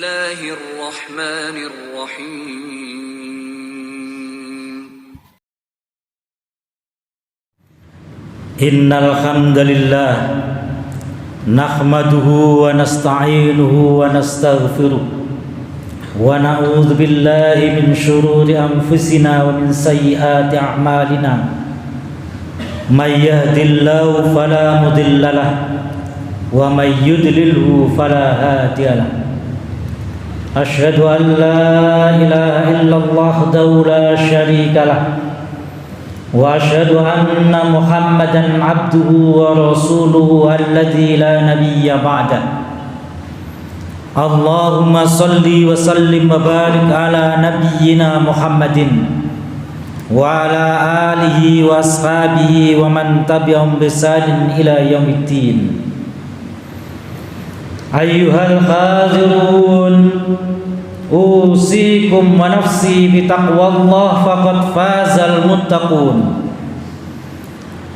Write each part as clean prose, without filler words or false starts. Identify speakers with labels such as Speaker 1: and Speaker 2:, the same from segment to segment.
Speaker 1: الله الرحمن الرحيم
Speaker 2: إن الحمد لله نحمده ونستعينه ونستغفره ونعوذ بالله من شرور أنفسنا ومن سيئات أعمالنا من يهد الله فلا مضل له ومن يضلله فلا هادي له أشهد أن لا إله إلا الله وحده لا شريك له وأشهد أن محمدا عبده ورسوله الذي لا نبي بعده اللهم صل وسلم وبارك على نبينا محمد وعلى آله وأصحابه ومن تبعهم بإحسان إلى يوم الدين أيها الحاضرون أوصيكم ونفسي بتقوى الله فقد فاز المتقون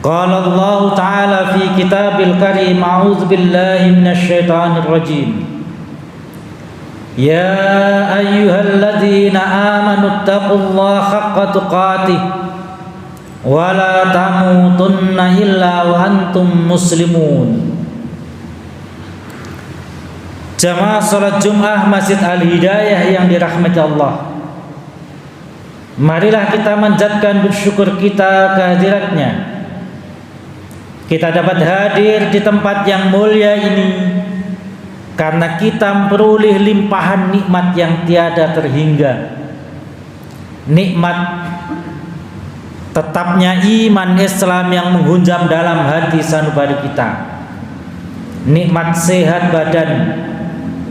Speaker 2: قال الله تعالى في كتاب الكريم أعوذ بالله من الشيطان الرجيم يا أيها الذين آمنوا اتقوا الله حق تقاته ولا تموتن إلا وأنتم مسلمون. Jamaah salat Jumat Masjid Al-Hidayah yang dirahmati Allah, marilah kita manjatkan bersyukur kita kehadiratnya. Kita dapat hadir di tempat yang mulia ini karena kita memperoleh limpahan nikmat yang tiada terhingga. Nikmat tetapnya iman Islam yang menghunjam dalam hati sanubari kita. Nikmat sehat badan,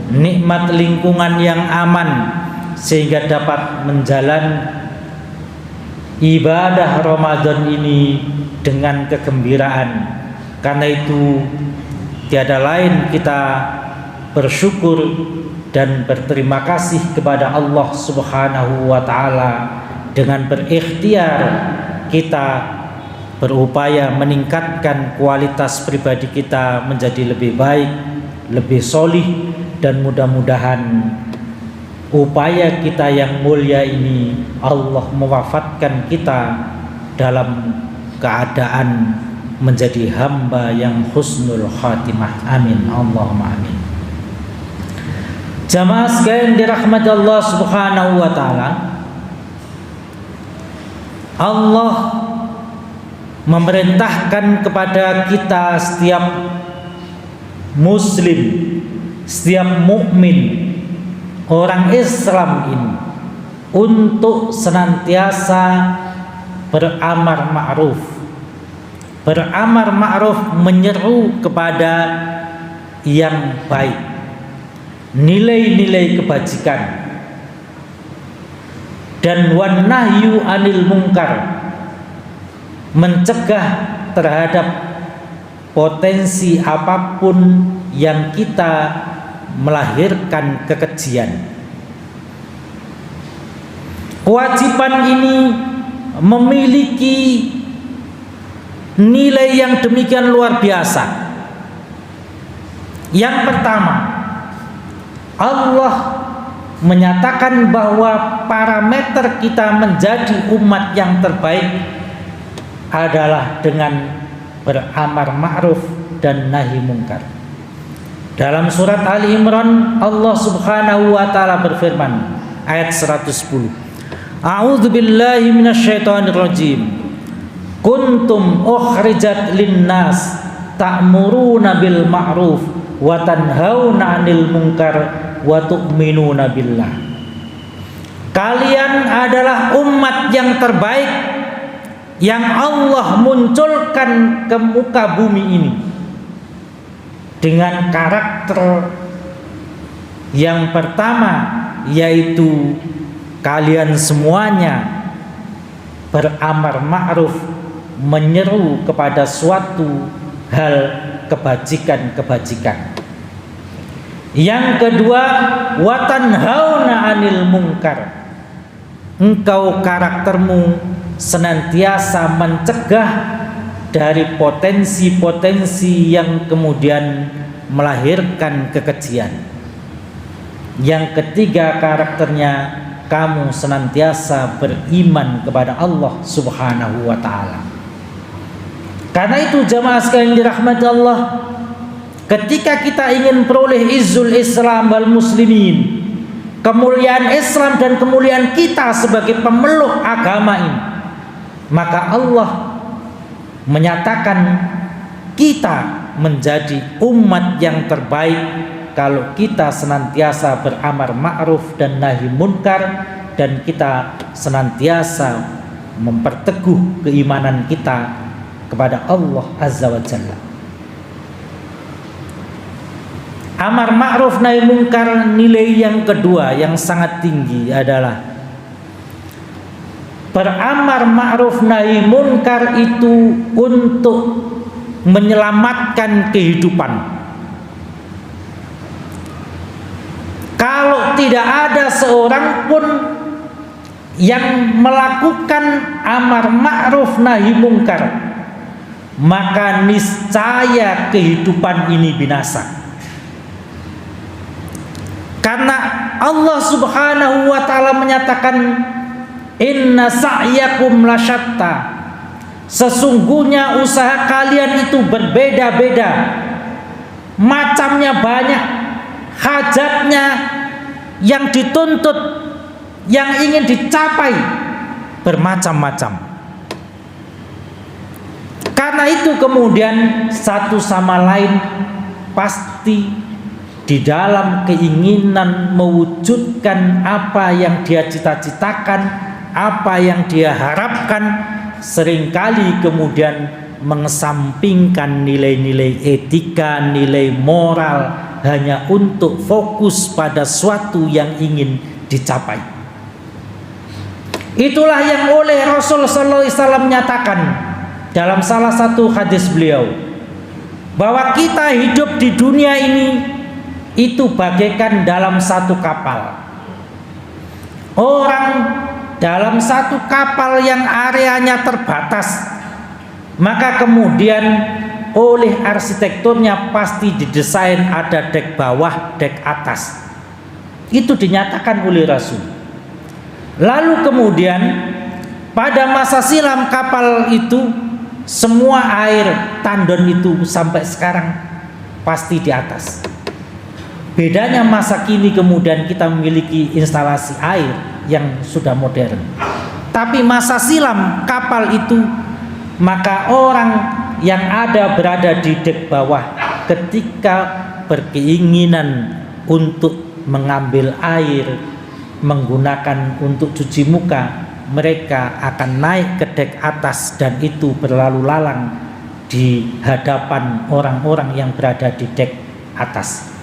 Speaker 2: nikmat lingkungan yang aman sehingga dapat menjalani ibadah Ramadan ini dengan kegembiraan. Karena itu tiada lain kita bersyukur dan berterima kasih kepada Allah Subhanahu wa taala. Dengan berikhtiar kita berupaya meningkatkan kualitas pribadi kita menjadi lebih baik, lebih solih, dan mudah-mudahan upaya kita yang mulia ini Allah mewafatkan kita dalam keadaan menjadi hamba yang husnul khatimah. Amin, Allahumma amin. Jamaah sekalian dirahmati Allah Subhanahu wa taala, Allah memerintahkan kepada kita setiap muslim, setiap mukmin, orang Islam ini untuk senantiasa beramar ma'ruf. Beramar ma'ruf menyeru kepada yang baik, nilai-nilai kebajikan, dan wan nahyu anil munkar, mencegah terhadap potensi apapun yang kita melahirkan kekejian. Kewajiban ini memiliki nilai yang demikian luar biasa. Yang pertama, Allah menyatakan bahwa parameter kita menjadi umat yang terbaik adalah dengan beramar ma'ruf dan nahi munkar. Dalam surat Ali Imran, Allah Subhanahu wa taala berfirman, ayat 110. A'udzu billahi minasyaitonir rajim. Kuntum ukhrijat linnas ta'muruna bil ma'ruf wa tanhauna 'anil munkar wa tu'minuna billah. Kalian adalah umat yang terbaik yang Allah munculkan ke muka bumi ini dengan karakter yang pertama, yaitu kalian semuanya beramar ma'ruf, menyeru kepada suatu hal kebajikan-kebajikan. Yang kedua, watanhauna 'anil munkar. Engkau karaktermu senantiasa mencegah dari potensi-potensi yang kemudian melahirkan kekejian. Yang ketiga karakternya, kamu senantiasa beriman kepada Allah Subhanahu wa ta'ala. Karena itu jamaah sekalian dirahmati Allah, ketika kita ingin peroleh izzul Islam wal muslimin, kemuliaan Islam dan kemuliaan kita sebagai pemeluk agama ini, maka Allah menyatakan kita menjadi umat yang terbaik kalau kita senantiasa beramar ma'ruf dan nahi munkar, dan kita senantiasa memperteguh keimanan kita kepada Allah Azza wa Jalla. Amar ma'ruf nahi munkar, nilai yang kedua yang sangat tinggi adalah beramar ma'ruf nahi munkar itu untuk menyelamatkan kehidupan. Kalau tidak ada seorang pun yang melakukan amar ma'ruf nahi munkar, maka niscaya kehidupan ini binasa. Karena Allah Subhanahu wa ta'ala menyatakan, inna sa'yakum lasyatta, sesungguhnya usaha kalian itu berbeda-beda, macamnya banyak, hajatnya yang dituntut, yang ingin dicapai bermacam-macam. Karena itu kemudian satu sama lain pasti di dalam keinginan mewujudkan apa yang dia cita-citakan, apa yang dia harapkan, seringkali kemudian mengesampingkan nilai-nilai etika, nilai moral, hanya untuk fokus pada suatu yang ingin dicapai. Itulah yang oleh Rasul sallallahu alaihi wasallam menyatakan dalam salah satu hadis beliau, bahwa kita hidup di dunia ini itu bagaikan dalam satu kapal. Orang dalam satu kapal yang areanya terbatas, maka kemudian oleh arsitekturnya pasti didesain ada dek bawah, dek atas. Itu dinyatakan oleh Rasul. Lalu kemudian pada masa silam kapal itu semua air tandon itu sampai sekarang pasti di atas. Bedanya masa kini kemudian kita memiliki instalasi air yang sudah modern. Tapi masa silam kapal itu, maka orang yang ada berada di dek bawah ketika berkeinginan untuk mengambil air, menggunakan untuk cuci muka, mereka akan naik ke dek atas dan itu berlalu lalang di hadapan orang-orang yang berada di dek atas.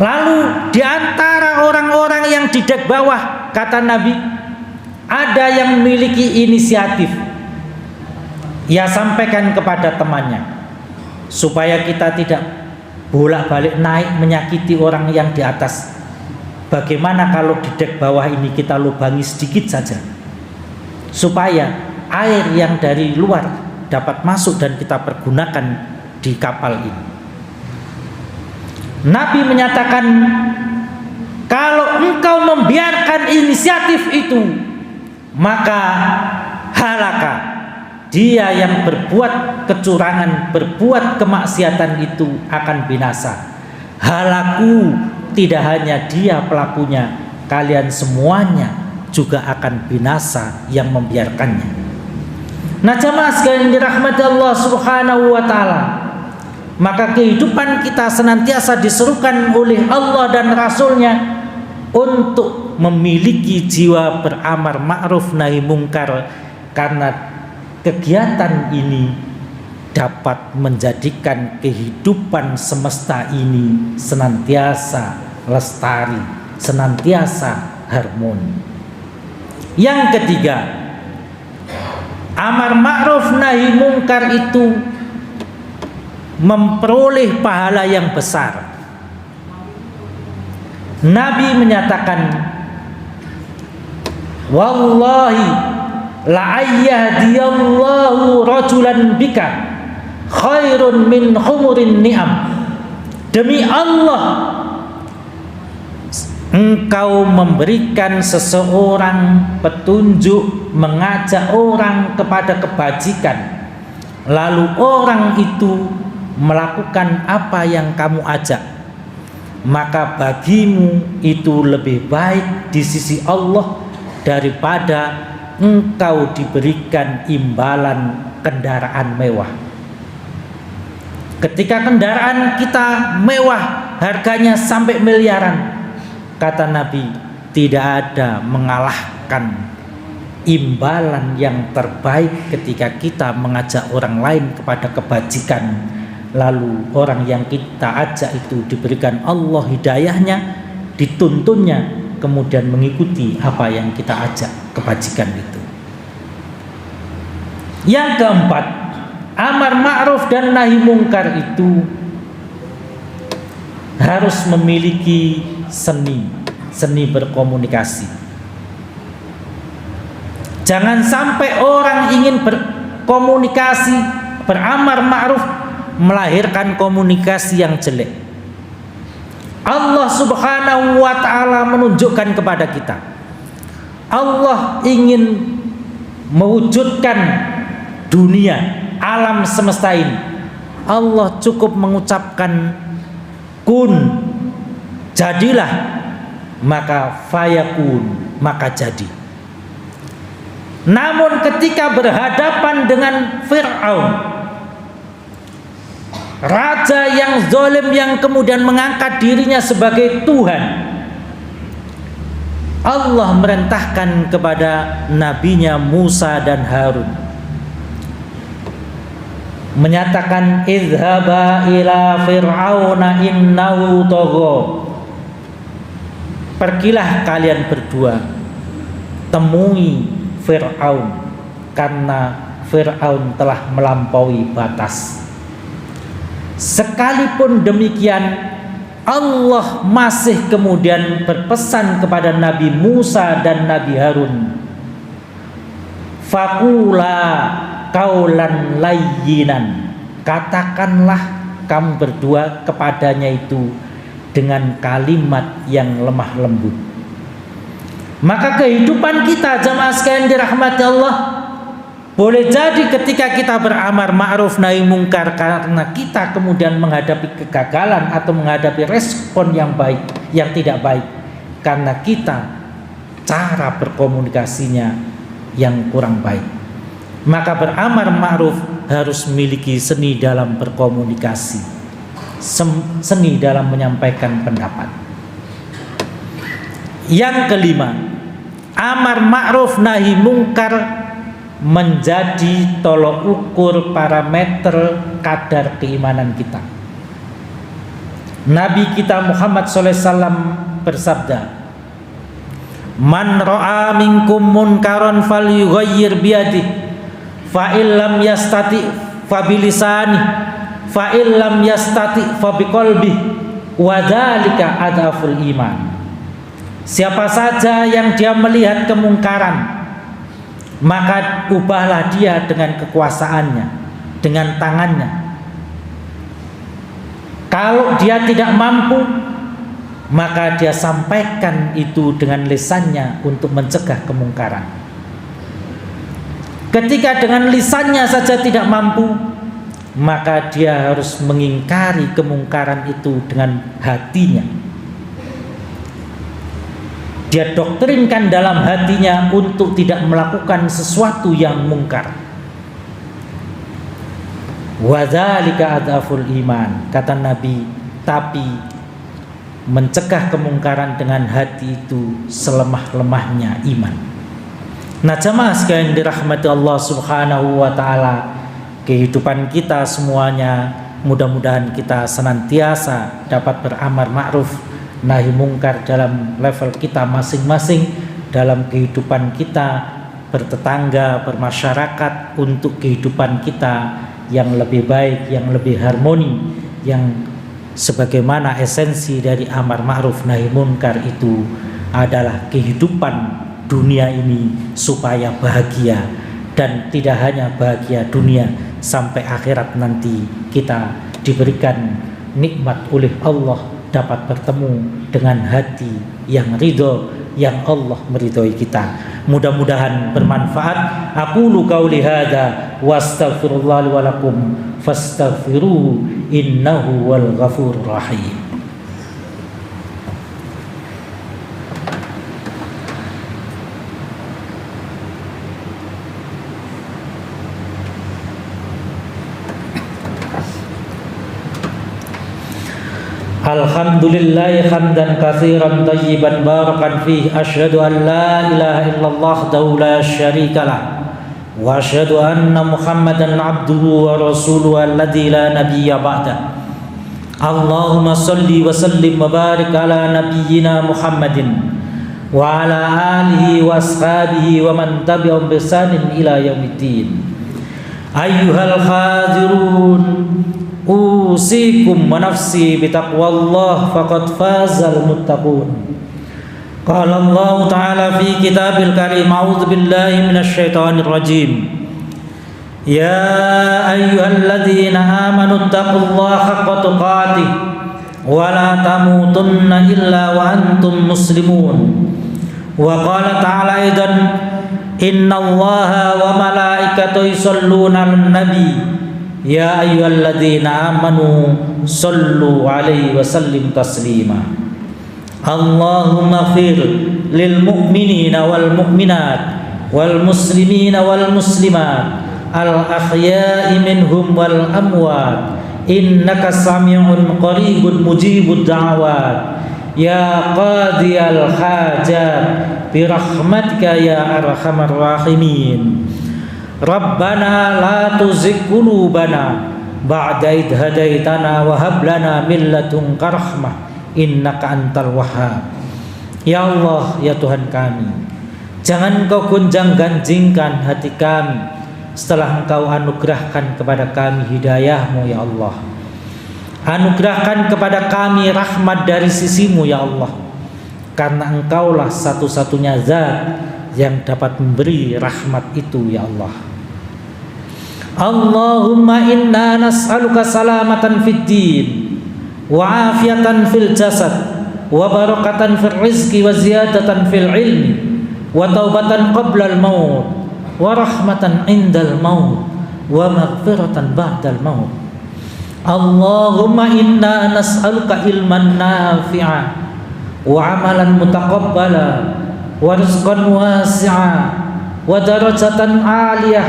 Speaker 2: Lalu di antara orang-orang yang di dek bawah, kata Nabi, ada yang memiliki inisiatif. Ia sampaikan kepada temannya supaya kita tidak bolak-balik naik menyakiti orang yang di atas. Bagaimana kalau di dek bawah ini kita lubangi sedikit saja, supaya air yang dari luar dapat masuk dan kita pergunakan di kapal ini. Nabi menyatakan, kalau engkau membiarkan inisiatif itu, maka halaka, dia yang berbuat kecurangan, berbuat kemaksiatan itu akan binasa. Halaku, tidak hanya dia pelakunya, kalian semuanya juga akan binasa yang membiarkannya. Nah jamaah sekalian dirahmati Allah Subhanahu wa ta'ala, maka kehidupan kita senantiasa diserukan oleh Allah dan Rasulnya untuk memiliki jiwa beramar ma'ruf nahi munkar, karena kegiatan ini dapat menjadikan kehidupan semesta ini senantiasa lestari, senantiasa harmoni. Yang ketiga, amar ma'ruf nahi munkar itu memperoleh pahala yang besar. Nabi menyatakan, wallahi la ayyahdiyallahu rajulan bika khairun min humurin ni'am. Demi Allah, engkau memberikan seseorang petunjuk, mengajak orang kepada kebajikan, lalu orang itu melakukan apa yang kamu ajak, maka bagimu itu lebih baik di sisi Allah daripada engkau diberikan imbalan kendaraan mewah. Ketika kendaraan kita mewah, harganya sampai miliaran, kata Nabi, tidak ada mengalahkan imbalan yang terbaik ketika kita mengajak orang lain kepada kebajikan, lalu orang yang kita ajak itu diberikan Allah hidayahnya, dituntunnya, kemudian mengikuti apa yang kita ajak kebajikan itu. Yang keempat, amar ma'ruf dan nahi mungkar itu harus memiliki seni berkomunikasi. Jangan sampai orang ingin berkomunikasi, beramar ma'ruf, melahirkan komunikasi yang jelek. Allah Subhanahu wa ta'ala menunjukkan kepada kita, Allah ingin mewujudkan dunia, alam semesta ini. Allah cukup mengucapkan kun, jadilah, maka fayakun, maka jadi. Namun ketika berhadapan dengan Fir'aun, raja yang zalim yang kemudian mengangkat dirinya sebagai Tuhan, Allah merintahkan kepada nabinya Musa dan Harun, menyatakan idhaba ila fir'auna innahu tagha, pergilah kalian berdua temui Fir'aun karena Fir'aun telah melampaui batas. Sekalipun demikian, Allah masih kemudian berpesan kepada Nabi Musa dan Nabi Harun, faqula qaulan layyinan, katakanlah kamu berdua kepadanya itu dengan kalimat yang lemah lembut. Maka kehidupan kita, jamaah sekalian dirahmati Allah, boleh jadi ketika kita beramar ma'ruf nahi mungkar karena kita kemudian menghadapi kegagalan atau menghadapi respon yang baik, yang tidak baik, karena kita cara berkomunikasinya yang kurang baik. Maka beramar ma'ruf harus memiliki seni dalam berkomunikasi, seni dalam menyampaikan pendapat. Yang kelima, amar ma'ruf nahi mungkar menjadi tolok ukur parameter kadar keimanan kita. Nabi kita Muhammad SAW bersabda, man ra'a minkum munkaran falyughayyir biyadihi, fa illam yastati fa bilisani, fa illam yastati fa biqalbi, wa dzalika adaful iman. Siapa saja yang dia melihat kemungkaran, maka ubahlah dia dengan kekuasaannya, dengan tangannya. Kalau dia tidak mampu, maka dia sampaikan itu dengan lisannya untuk mencegah kemungkaran. Ketika dengan lisannya saja tidak mampu, maka dia harus mengingkari kemungkaran itu dengan hatinya. Dia doktrinkan dalam hatinya untuk tidak melakukan sesuatu yang mungkar. Wa dzalika adaful iman, kata Nabi, tapi mencegah kemungkaran dengan hati itu selemah-lemahnya iman. Nah, jamaah sekalian dirahmati Allah Subhanahu wa taala, kehidupan kita semuanya mudah-mudahan kita senantiasa dapat beramar ma'ruf nahi mungkar dalam level kita masing-masing, dalam kehidupan kita bertetangga, bermasyarakat, untuk kehidupan kita yang lebih baik, yang lebih harmoni, yang sebagaimana esensi dari amar ma'ruf nahi mungkar itu adalah kehidupan dunia ini supaya bahagia, dan tidak hanya bahagia dunia, sampai akhirat nanti kita diberikan nikmat oleh Allah dapat bertemu dengan hati yang ridho, yang Allah meridhoi kita. Mudah-mudahan bermanfaat. Aqulu qauli hadza wastaghfirullah li wa lakum fastaghfiruhu innahu wal ghafurur rahim. Alhamdulillah hamdan katsiran tayyiban barakan fihi, asyhadu an la ilaha illallah wahdahu la syarikalah wa asyhadu anna Muhammadan abduhu wa rasuluhu alladzi la nabiyya ba'da. Allahumma shalli wa sallim wa barik ala nabiyyina Muhammadin wa ala alihi wa ashabihi wa man tabi'ahum bi ihsanin ila yaumiddin. Ayyuhal hadirun, usikum wa nafsi bitaqwallah faqad fazal muttaqun. Qala Allah Ta'ala fi kitabil karim, a'udzu billahi minasy syaithanir rajim. Ya ayyuhalladzina amanu taqullaha haqqa tuqatih wa la tamutunna illa wa antum muslimun. Wa qala ta'ala aidan, innallaha wa malaikatahu yusholluna 'alan nabi ya ayyuhalladzina amanu sallu alaihi wa sallim taslima. Allahumma ighfir lil mu'minina wal mu'minat wal muslimina wal muslimat al ahya'i minhum wal amwat innaka sami'un qaribun mujibud da'awat ya qadiyal hajat bi rahmatika ya arhamar rahimin. Rabbana la tuzigh qulubana ba'da idh hadaitana wa hab lana min ladunka rahmah innaka antal wahhab. Ya Allah, ya Tuhan kami, jangan Engkau gonjang-ganjingkan hati kami setelah Engkau anugerahkan kepada kami hidayah-Mu ya Allah. Anugerahkan kepada kami rahmat dari sisi-Mu ya Allah, karena Engkaulah satu-satunya zat yang dapat memberi rahmat itu ya Allah. Allahumma inna nas'aluka salamatan fid din wa afiatan fil jasad wa barakatan fil rizqi wa ziyadatan fil ilmi wa taubatan qabla al maut wa rahmatan indal maut wa maghfiratan ba'dal maut. Allahumma inna nas'aluka ilman nafi'a wa amalan mutaqabbala wa rizqan wasi'a wa darajatan 'aliyah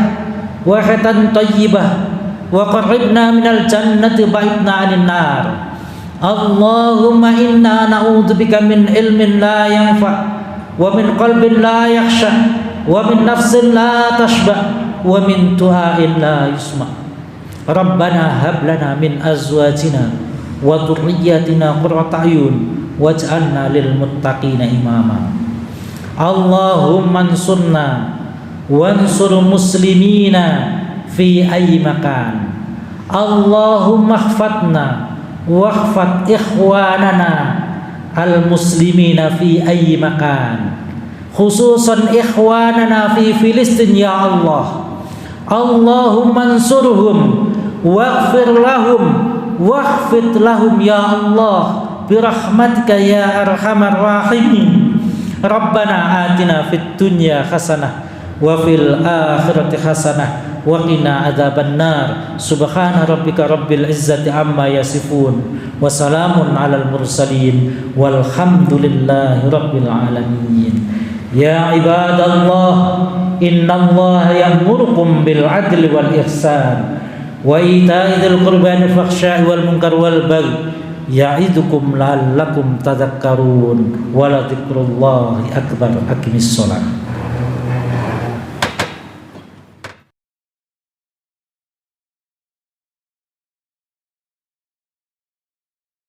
Speaker 2: wa khatan thayyibah wa qarribna minal jannati ba'idna 'anil nar. Allahumma inna na'udzubika min ilmin la yanfa wa min qalbin la yakhsha wa min nafsin la tashba wa min du'ain la yusma. Rabbana hab lana min azwajina wa dhurriyyatina qurrata a'yun waj'alna lil muttaqina imama. Allahumma ansurna wansur muslimina fi ayyi makan. Allahumma ihfadna wahfad ikhwanana al muslimina fi ayyi makan, khususan ikhwanana fi Filistin ya Allah. Allahumma ansurhum waghfir lahum waghfid lahum ya Allah birahmatika ya arhamar rahimin. Rabbana atina fid dunya hasanah wa fil akhirati hasanah wa qina adzabannar. Subhana rabbika rabbil izzati amma yasifun wa salamun alal mursalin walhamdulillahi rabbil alamin. Ya ibadallah, innallaha ya'murukum bil adli wal ihsan wa ita'i dzil qurba wal fahsya'i wal munkar wal baghi ya'idukum la'allakum tadhakkarun wa la dzikrullahi akbar. Aqimis shalah.